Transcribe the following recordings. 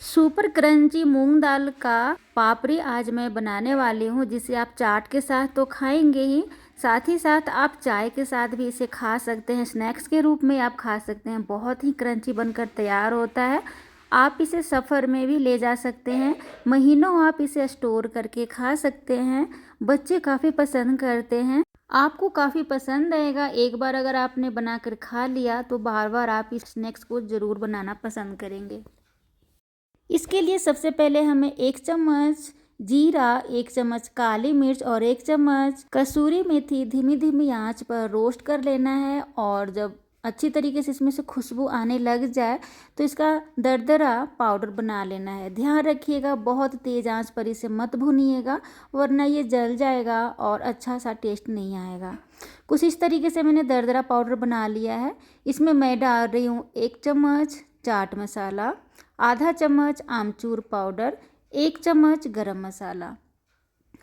Super crunchy मूंग दाल का पापड़ी आज मैं बनाने वाली हूँ, जिसे आप चाट के साथ तो खाएंगे ही, साथ ही साथ आप चाय के साथ भी इसे खा सकते हैं। स्नैक्स के रूप में आप खा सकते हैं। बहुत ही क्रंची बनकर तैयार होता है। आप इसे सफ़र में भी ले जा सकते हैं। महीनों आप इसे स्टोर करके खा सकते हैं। बच्चे काफ़ी पसंद करते हैं। आपको काफ़ी पसंद आएगा। एक बार अगर आपने बनाकर खा लिया तो बार बार आप इस स्नैक्स को ज़रूर बनाना पसंद करेंगे। इसके लिए सबसे पहले हमें 1 चम्मच जीरा, 1 चम्मच काली मिर्च और 1 चम्मच कसूरी मेथी धीमी धीमी आंच पर रोस्ट कर लेना है। और जब अच्छी तरीके से इसमें से खुशबू आने लग जाए तो इसका दरदरा पाउडर बना लेना है। ध्यान रखिएगा, बहुत तेज़ आंच पर इसे मत भूनिएगा, वरना ये जल जाएगा और अच्छा सा टेस्ट नहीं आएगा। कुछ इस तरीके से मैंने दरदरा पाउडर बना लिया है। इसमें मैं डाल रही हूँ 1 चम्मच चाट मसाला, आधा चम्मच आमचूर पाउडर, 1 चम्मच गरम मसाला।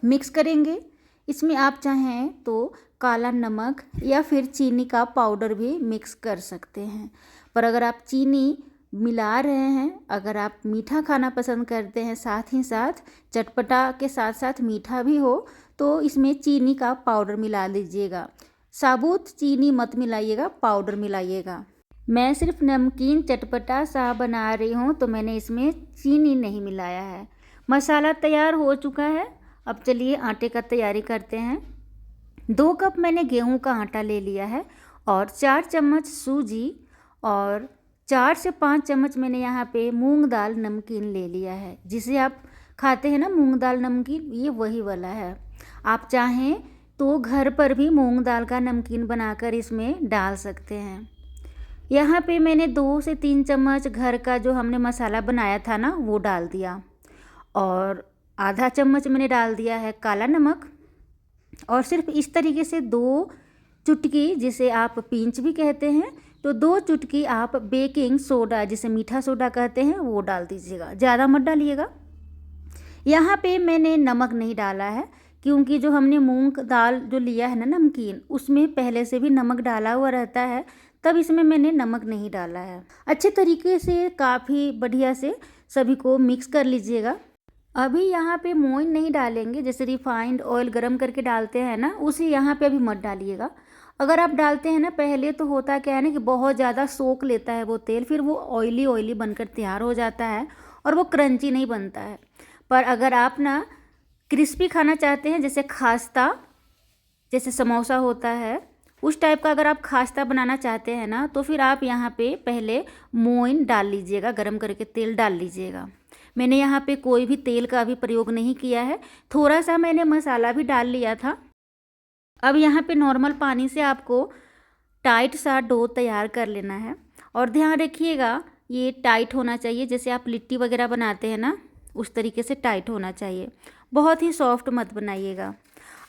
मिक्स करेंगे। इसमें आप चाहें तो काला नमक या फिर चीनी का पाउडर भी मिक्स कर सकते हैं। पर अगर आप चीनी मिला रहे हैं, अगर आप मीठा खाना पसंद करते हैं, साथ ही साथ चटपटा के साथ साथ मीठा भी हो, तो इसमें चीनी का पाउडर मिला लीजिएगा। साबुत चीनी मत मिलाइएगा, पाउडर मिलाइएगा। मैं सिर्फ नमकीन चटपटा सा बना रही हूँ, तो मैंने इसमें चीनी नहीं मिलाया है। मसाला तैयार हो चुका है। अब चलिए आटे का तैयारी करते हैं। 2 कप मैंने गेहूं का आटा ले लिया है और 4 चम्मच सूजी और 4 से 5 चम्मच मैंने यहाँ पे मूंग दाल नमकीन ले लिया है। जिसे आप खाते हैं ना मूंग दाल नमकीन, ये वही वाला है। आप चाहें तो घर पर भी मूंग दाल का नमकीन बनाकर इसमें डाल सकते हैं। यहाँ पे मैंने 2 से 3 चम्मच घर का जो हमने मसाला बनाया था ना, वो डाल दिया। और आधा चम्मच मैंने डाल दिया है काला नमक। और सिर्फ इस तरीके से 2 चुटकी, जिसे आप पिंच भी कहते हैं, तो 2 चुटकी आप बेकिंग सोडा, जिसे मीठा सोडा कहते हैं, वो डाल दीजिएगा। ज़्यादा मत डालिएगा। यहाँ पे मैंने नमक नहीं डाला है, क्योंकि जो हमने मूंग दाल जो लिया है ना नमकीन, उसमें पहले से भी नमक डाला हुआ रहता है, तब इसमें मैंने नमक नहीं डाला है। अच्छे तरीके से काफ़ी बढ़िया से सभी को मिक्स कर लीजिएगा। अभी यहाँ पे मोइन नहीं डालेंगे, जैसे रिफाइंड ऑयल गरम करके डालते हैं ना, उसे यहाँ पे अभी मत डालिएगा। अगर आप डालते हैं ना पहले, तो होता क्या है ना कि बहुत ज़्यादा सोख लेता है वो तेल, फिर वो ऑयली ऑयली बनकर तैयार हो जाता है और वो क्रंची नहीं बनता है। पर अगर आप ना क्रिस्पी खाना चाहते हैं, जैसे खास्ता, जैसे समोसा होता है, उस टाइप का अगर आप खास्ता बनाना चाहते हैं ना, तो फिर आप यहाँ पे पहले मोइन डाल लीजिएगा, गरम करके तेल डाल लीजिएगा। मैंने यहाँ पे कोई भी तेल का अभी प्रयोग नहीं किया है। थोड़ा सा मैंने मसाला भी डाल लिया था। अब यहाँ पे नॉर्मल पानी से आपको टाइट सा डो तैयार कर लेना है। और ध्यान रखिएगा, ये टाइट होना चाहिए, जैसे आप लिट्टी वगैरह बनाते हैं ना, उस तरीके से टाइट होना चाहिए। बहुत ही सॉफ्ट मत बनाइएगा।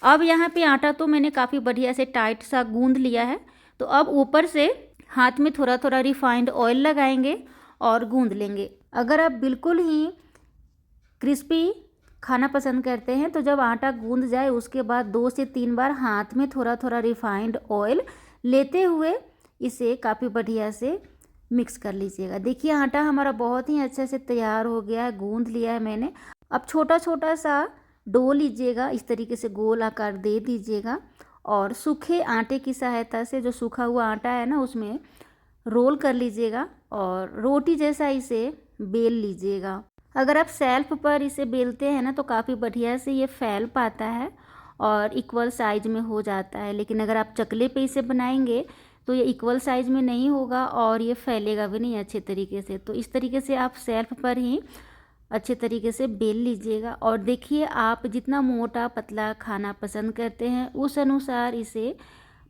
अब यहाँ पे आटा तो मैंने काफ़ी बढ़िया से टाइट सा गूंद लिया है। तो अब ऊपर से हाथ में थोड़ा थोड़ा रिफाइंड ऑयल लगाएंगे और गूंद लेंगे। अगर आप बिल्कुल ही क्रिस्पी खाना पसंद करते हैं, तो जब आटा गूंद जाए उसके बाद 2 से 3 बार हाथ में थोड़ा थोड़ा रिफाइंड ऑयल लेते हुए इसे काफ़ी बढ़िया से मिक्स कर लीजिएगा। देखिए आटा हमारा बहुत ही अच्छे से तैयार हो गया है, गूंद लिया है मैंने। अब छोटा छोटा सा डो लीजिएगा, इस तरीके से गोल आकार दे दीजिएगा और सूखे आटे की सहायता से, जो सूखा हुआ आटा है ना, उसमें रोल कर लीजिएगा और रोटी जैसा इसे बेल लीजिएगा। अगर आप सेल्फ पर इसे बेलते हैं ना, तो काफ़ी बढ़िया से ये फैल पाता है और इक्वल साइज में हो जाता है। लेकिन अगर आप चकले पे इसे बनाएंगे तो ये इक्वल साइज में नहीं होगा और ये फैलेगा भी नहीं अच्छे तरीके से। तो इस तरीके से आप सेल्फ पर ही अच्छे तरीके से बेल लीजिएगा। और देखिए, आप जितना मोटा पतला खाना पसंद करते हैं, उस अनुसार इसे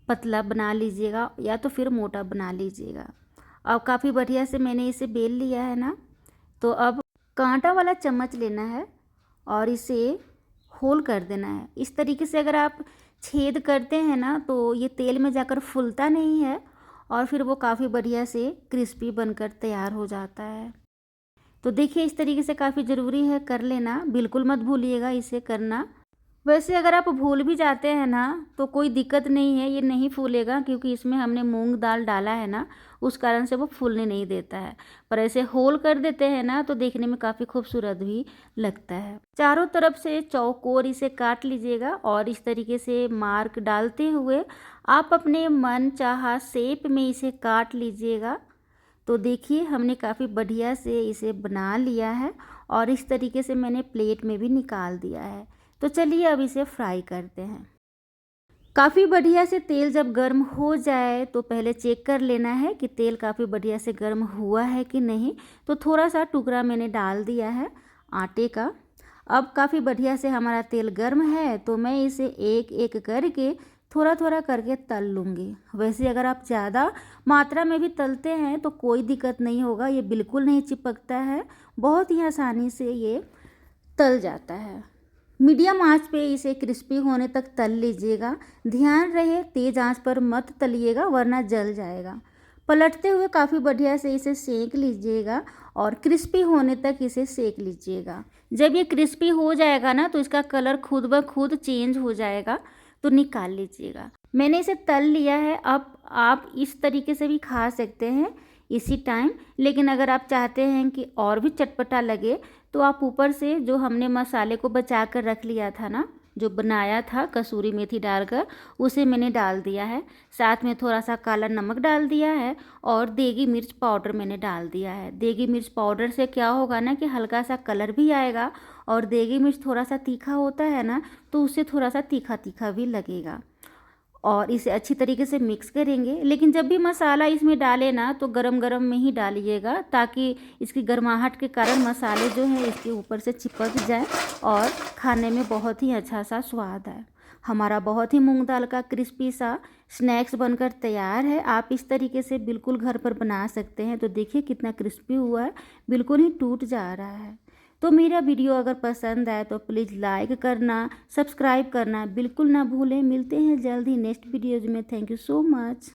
पतला बना लीजिएगा या तो फिर मोटा बना लीजिएगा। अब काफ़ी बढ़िया से मैंने इसे बेल लिया है ना, तो अब कांटा वाला चम्मच लेना है और इसे होल कर देना है। इस तरीके से अगर आप छेद करते हैं ना, तो ये तेल में जाकर फूलता नहीं है और फिर वो काफ़ी बढ़िया से क्रिस्पी बनकर तैयार हो जाता है। तो देखिए, इस तरीके से काफ़ी ज़रूरी है कर लेना, बिल्कुल मत भूलिएगा इसे करना। वैसे अगर आप भूल भी जाते हैं ना तो कोई दिक्कत नहीं है, ये नहीं फूलेगा क्योंकि इसमें हमने मूंग दाल डाला है ना, उस कारण से वो फूलने नहीं देता है। पर ऐसे होल कर देते हैं ना तो देखने में काफ़ी खूबसूरत भी लगता है। चारों तरफ से चौकोर इसे काट लीजिएगा और इस तरीके से मार्क डालते हुए आप अपने मन चाहा शेप में इसे काट लीजिएगा। तो देखिए हमने काफ़ी बढ़िया से इसे बना लिया है और इस तरीके से मैंने प्लेट में भी निकाल दिया है। तो चलिए अब इसे फ्राई करते हैं। काफ़ी बढ़िया से तेल जब गर्म हो जाए तो पहले चेक कर लेना है कि तेल काफ़ी बढ़िया से गर्म हुआ है कि नहीं। तो थोड़ा सा टुकड़ा मैंने डाल दिया है आटे का। अब काफ़ी बढ़िया से हमारा तेल गर्म है तो मैं इसे एक एक करके थोड़ा थोड़ा करके तल लूँगी। वैसे अगर आप ज़्यादा मात्रा में भी तलते हैं तो कोई दिक्कत नहीं होगा, ये बिल्कुल नहीं चिपकता है, बहुत ही आसानी से ये तल जाता है। मीडियम आंच पे इसे क्रिस्पी होने तक तल लीजिएगा। ध्यान रहे तेज़ आंच पर मत तलिएगा वरना जल जाएगा। पलटते हुए काफ़ी बढ़िया से इसे सेक लीजिएगा और क्रिस्पी होने तक इसे सेक लीजिएगा। जब ये क्रिस्पी हो जाएगा ना तो इसका कलर खुद ब खुद चेंज हो जाएगा, तो निकाल लीजिएगा। मैंने इसे तल लिया है, अब आप इस तरीके से भी खा सकते हैं इसी टाइम। लेकिन अगर आप चाहते हैं कि और भी चटपटा लगे तो आप ऊपर से जो हमने मसाले को बचा कर रख लिया था ना, जो बनाया था कसूरी मेथी डालकर, उसे मैंने डाल दिया है। साथ में थोड़ा सा काला नमक डाल दिया है और देगी मिर्च पाउडर मैंने डाल दिया है। देगी मिर्च पाउडर से क्या होगा ना कि हल्का सा कलर भी आएगा और देगी मिर्च थोड़ा सा तीखा होता है ना, तो उससे थोड़ा सा तीखा तीखा भी लगेगा। और इसे अच्छी तरीके से मिक्स करेंगे। लेकिन जब भी मसाला इसमें डालें ना तो गरम गरम में ही डालिएगा, ताकि इसकी गर्माहट के कारण मसाले जो हैं इसके ऊपर से चिपक जाए और खाने में बहुत ही अच्छा सा स्वाद आए। हमारा बहुत ही मूंग दाल का क्रिस्पी सा स्नैक्स बनकर तैयार है। आप इस तरीके से बिल्कुल घर पर बना सकते हैं। तो देखिए कितना क्रिस्पी हुआ है, बिल्कुल ही टूट जा रहा है। तो मेरा वीडियो अगर पसंद आए तो प्लीज़ लाइक करना, सब्सक्राइब करना बिल्कुल ना भूलें। मिलते हैं जल्द ही नेक्स्ट वीडियोज़ में। Thank you so much.